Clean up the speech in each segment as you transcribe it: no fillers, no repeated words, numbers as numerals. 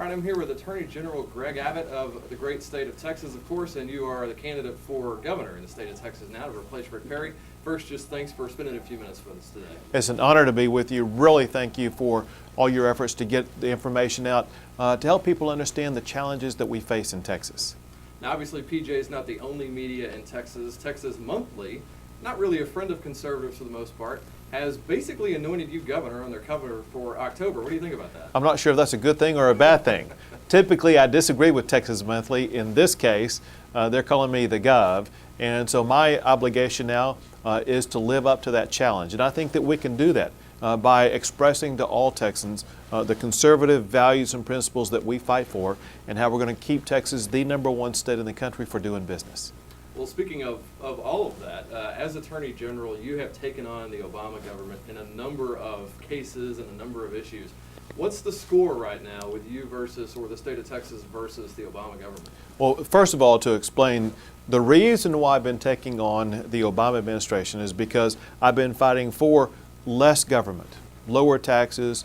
All right, I'm here with Attorney General Greg Abbott of the great state of Texas, of course, and you are the candidate for governor in the state of Texas now to replace Rick Perry. First, just thanks for spending a few minutes with us today. It's an honor to be with you. Really thank you for all your efforts to get the information out to help people understand the challenges that we face in Texas. Now, obviously, PJ is not the only media in Texas. Texas Monthly, not really a friend of conservatives for the most part, has basically anointed you governor on their cover for October. What do you think about that? I'm not sure if that's a good thing or a bad thing. Typically, I disagree with Texas Monthly. In this case, they're calling me the Gov, and so my obligation now is to live up to that challenge. And I think that we can do that by expressing to all Texans the conservative values and principles that we fight for and how we're going to keep Texas the #1 state in the country for doing business. Well, speaking of all of that, as Attorney General, you have taken on the Obama government in a number of cases and a number of issues. What's the score right now with you versus, or the state of Texas versus the Obama government? Well, first of all, to explain, the reason why I've been taking on the Obama administration is because I've been fighting for less government, lower taxes,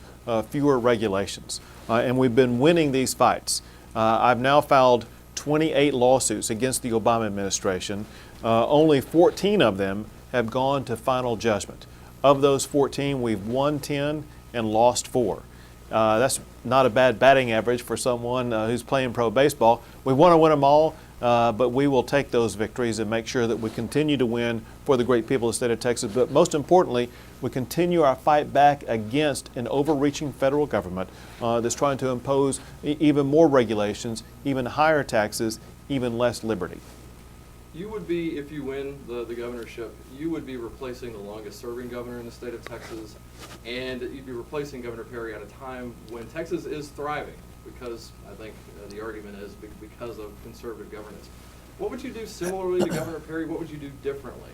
fewer regulations, and we've been winning these fights. I've now filed 28 lawsuits against the Obama administration. Only 14 of them have gone to final judgment. Of those 14, we've won 10 and lost 4. That's not a bad batting average for someone who's playing pro baseball. We want to win them all, but we will take those victories and make sure that we continue to win for the great people of the state of Texas. But most importantly, we continue our fight back against an overreaching federal government that's trying to impose even more regulations, even higher taxes, even less liberty. You would be, if you win the governorship, you would be replacing the longest serving governor in the state of Texas, and you'd be replacing Governor Perry at a time when Texas is thriving, because I think the argument is because of conservative governance. What would you do similarly to Governor Perry? What would you do differently?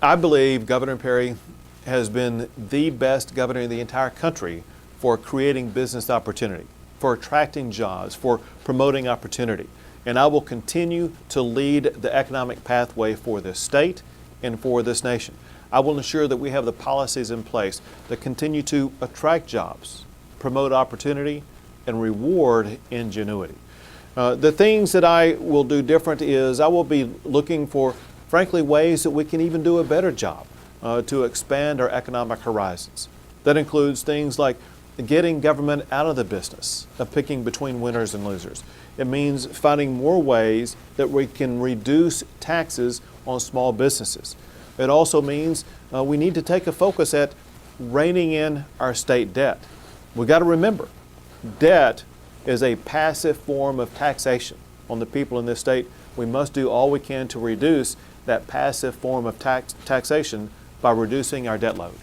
I believe Governor Perry has been the best governor in the entire country for creating business opportunity, for attracting jobs, for promoting opportunity. And I will continue to lead the economic pathway for this state and for this nation. I will ensure that we have the policies in place that continue to attract jobs, promote opportunity, and reward ingenuity. The things that I will do different is I will be looking for, frankly, ways that we can even do a better job to expand our economic horizons. That includes things like getting government out of the business of picking between winners and losers. It means finding more ways that we can reduce taxes on small businesses. It also means we need to take a focus at reining in our state debt. We've got to remember, debt is a passive form of taxation on the people in this state. We must do all we can to reduce that passive form of taxation by reducing our debt load.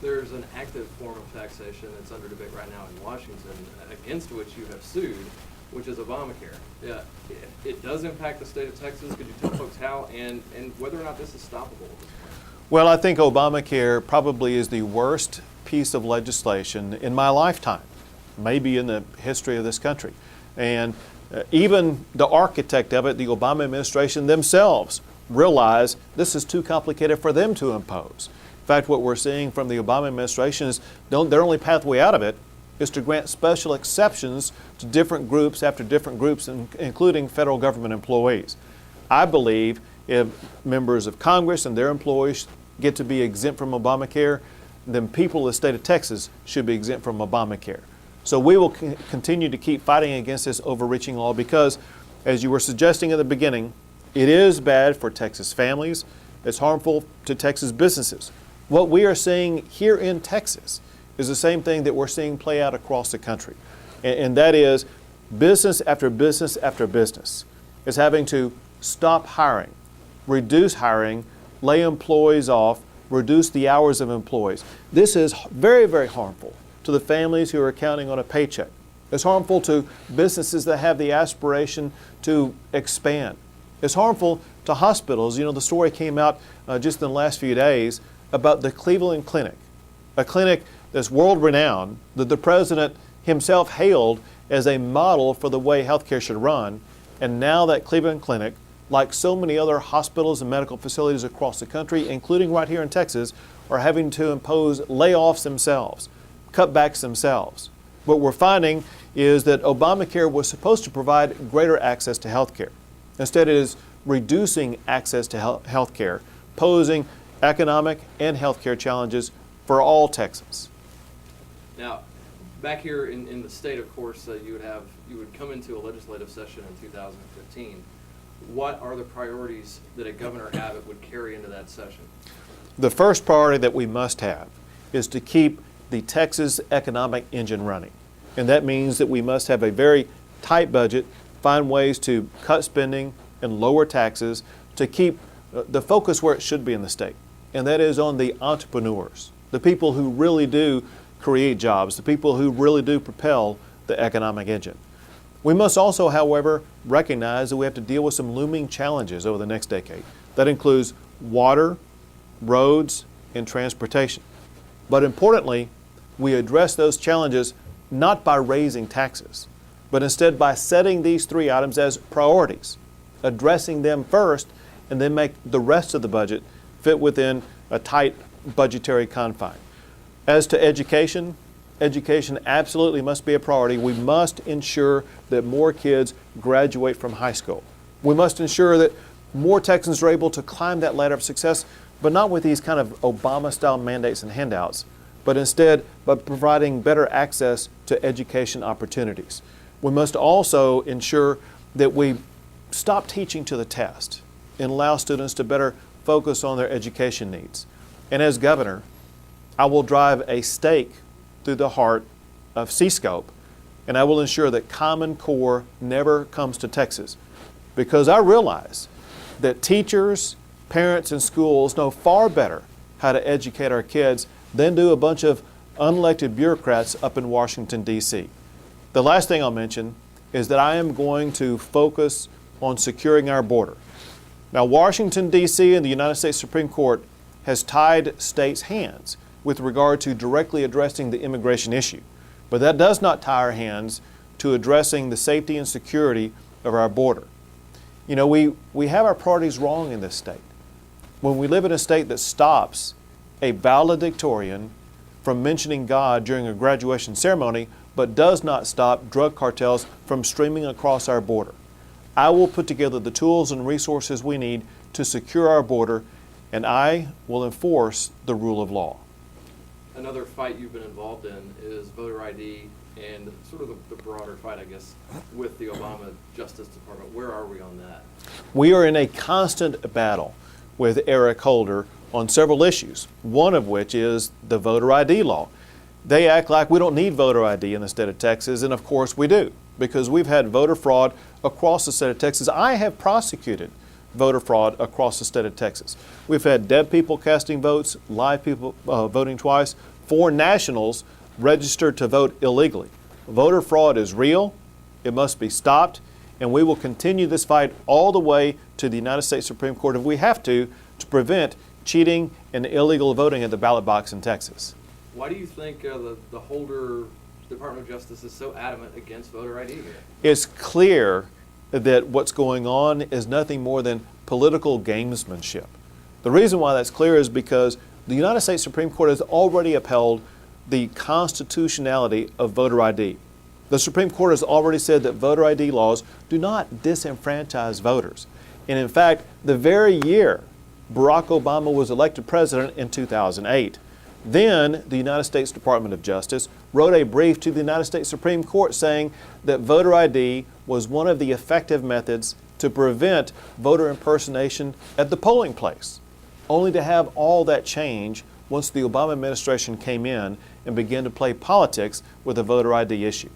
There's an active form of taxation that's under debate right now in Washington against which you have sued, which is Obamacare. Yeah, it does impact the state of Texas. Could you tell folks how and whether or not this is stoppable at this point? Well, I think Obamacare probably is the worst piece of legislation in my lifetime, maybe in the history of this country. And even the architect of it, the Obama administration themselves, realize this is too complicated for them to impose. In fact, what we're seeing from the Obama administration is their only pathway out of it is to grant special exceptions to different groups after different groups, including federal government employees. I believe if members of Congress and their employees get to be exempt from Obamacare, then people of the state of Texas should be exempt from Obamacare. So we will continue to keep fighting against this overreaching law because, as you were suggesting at the beginning, it is bad for Texas families. It's harmful to Texas businesses. What we are seeing here in Texas is the same thing that we're seeing play out across the country. And that is business after business after business is having to stop hiring, reduce hiring, lay employees off, reduce the hours of employees. This is very, very harmful to the families who are counting on a paycheck. It's harmful to businesses that have the aspiration to expand. It's harmful to hospitals. You know, the story came out just in the last few days about the Cleveland Clinic, a clinic that's world-renowned, that the president himself hailed as a model for the way healthcare should run. And now that Cleveland Clinic, like so many other hospitals and medical facilities across the country, including right here in Texas, are having to impose layoffs themselves, cutbacks themselves. What we're finding is that Obamacare was supposed to provide greater access to health care. Instead, it is reducing access to health care, posing economic and health care challenges for all Texans. Now, back here in the state, of course, you would come into a legislative session in 2015. What are the priorities that a Governor Abbott would carry into that session? The first priority that we must have is to keep the Texas economic engine running. And that means that we must have a very tight budget, find ways to cut spending and lower taxes to keep the focus where it should be in the state. And that is on the entrepreneurs, the people who really do create jobs, the people who really do propel the economic engine. We must also, however, recognize that we have to deal with some looming challenges over the next decade. That includes water, roads, and transportation. But importantly, we address those challenges not by raising taxes, but instead by setting these three items as priorities, addressing them first, and then make the rest of the budget fit within a tight budgetary confine. As to education, education absolutely must be a priority. We must ensure that more kids graduate from high school. We must ensure that more Texans are able to climb that ladder of success, but not with these kind of Obama-style mandates and handouts, but instead by providing better access to education opportunities. We must also ensure that we stop teaching to the test and allow students to better focus on their education needs. And as governor, I will drive a stake through the heart of C-Scope, and I will ensure that Common Core never comes to Texas, because I realize that teachers, parents, and schools know far better how to educate our kids than do a bunch of unelected bureaucrats up in Washington, D.C. The last thing I'll mention is that I am going to focus on securing our border. Now, Washington, D.C. and the United States Supreme Court has tied states' hands with regard to directly addressing the immigration issue. But that does not tie our hands to addressing the safety and security of our border. You know, we have our priorities wrong in this state. When we live in a state that stops a valedictorian from mentioning God during a graduation ceremony, but does not stop drug cartels from streaming across our border. I will put together the tools and resources we need to secure our border, and I will enforce the rule of law. Another fight you've been involved in is voter ID and sort of the broader fight, I guess, with the Obama Justice Department. Where are we on that? We are in a constant battle with Eric Holder on several issues, one of which is the voter ID law. They act like we don't need voter ID in the state of Texas, and of course we do, because we've had voter fraud across the state of Texas. I have prosecuted voter fraud across the state of Texas. We've had dead people casting votes, live people voting twice, 4 nationals registered to vote illegally. Voter fraud is real, it must be stopped, and we will continue this fight all the way to the United States Supreme Court if we have to prevent cheating and illegal voting at the ballot box in Texas. Why do you think the Holder Department of Justice is so adamant against voter ID here? It's clear that what's going on is nothing more than political gamesmanship. The reason why that's clear is because the United States Supreme Court has already upheld the constitutionality of voter ID. The Supreme Court has already said that voter ID laws do not disenfranchise voters. And in fact, the very year Barack Obama was elected president in 2008, then the United States Department of Justice wrote a brief to the United States Supreme Court saying that voter ID was one of the effective methods to prevent voter impersonation at the polling place, only to have all that change once the Obama administration came in and began to play politics with the voter ID issue.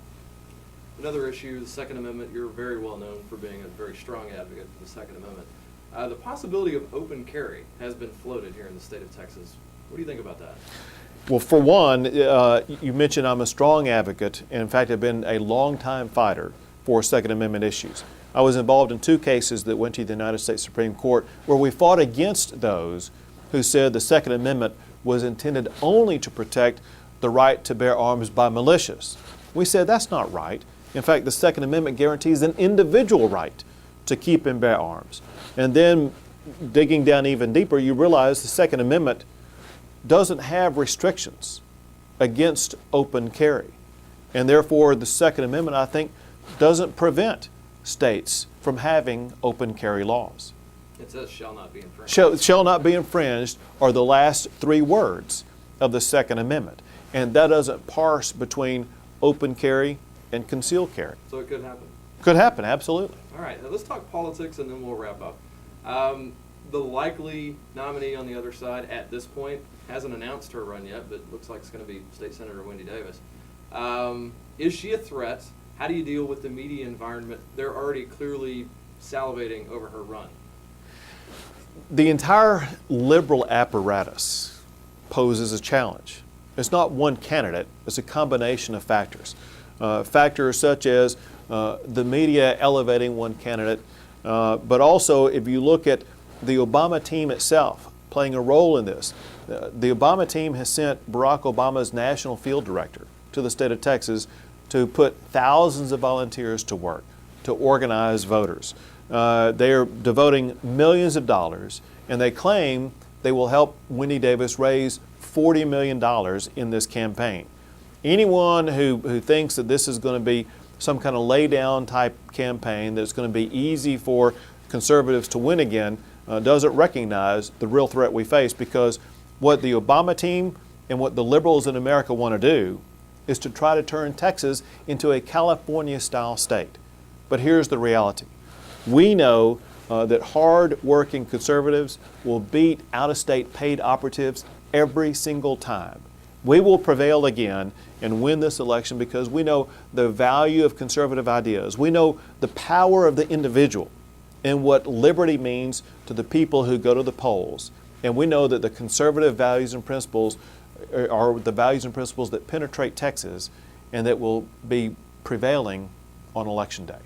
Another issue, the Second Amendment. You're very well known for being a very strong advocate for the Second Amendment. The possibility of open carry has been floated here in the state of Texas. What do you think about that? Well, for one, you mentioned I'm a strong advocate, and in fact, I've been a long-time fighter for Second Amendment issues. I was involved in 2 cases that went to the United States Supreme Court where we fought against those who said the Second Amendment was intended only to protect the right to bear arms by militias. We said that's not right. In fact, the Second Amendment guarantees an individual right to keep and bear arms. And then digging down even deeper, you realize the Second Amendment doesn't have restrictions against open carry. And therefore, the Second Amendment, I think, doesn't prevent states from having open carry laws. It says shall not be infringed. Shall not be infringed are the last three words of the Second Amendment. And that doesn't parse between open carry and concealed carry. So it could happen. Could happen, absolutely. All right, now let's talk politics and then we'll wrap up. The likely nominee on the other side at this point hasn't announced her run yet, but looks like it's going to be State Senator Wendy Davis. Is she a threat? How do you deal with the media environment? They're already clearly salivating over her run. The entire liberal apparatus poses a challenge. It's not one candidate, it's a combination of factors. Factors such as the media elevating one candidate, but also if you look at the Obama team itself playing a role in this. The Obama team has sent Barack Obama's national field director to the state of Texas to put thousands of volunteers to work, to organize voters. They are devoting millions of dollars, and they claim they will help Wendy Davis raise $40 million in this campaign. Anyone who thinks that this is going to be some kind of lay-down type campaign that's going to be easy for conservatives to win again doesn't recognize the real threat we face, because what the Obama team and what the liberals in America want to do is to try to turn Texas into a California-style state. But here's the reality. We know that hard-working conservatives will beat out-of-state paid operatives every single time. We will prevail again and win this election because we know the value of conservative ideas. We know the power of the individual and what liberty means to the people who go to the polls. And we know that the conservative values and principles are the values and principles that penetrate Texas and that will be prevailing on Election Day.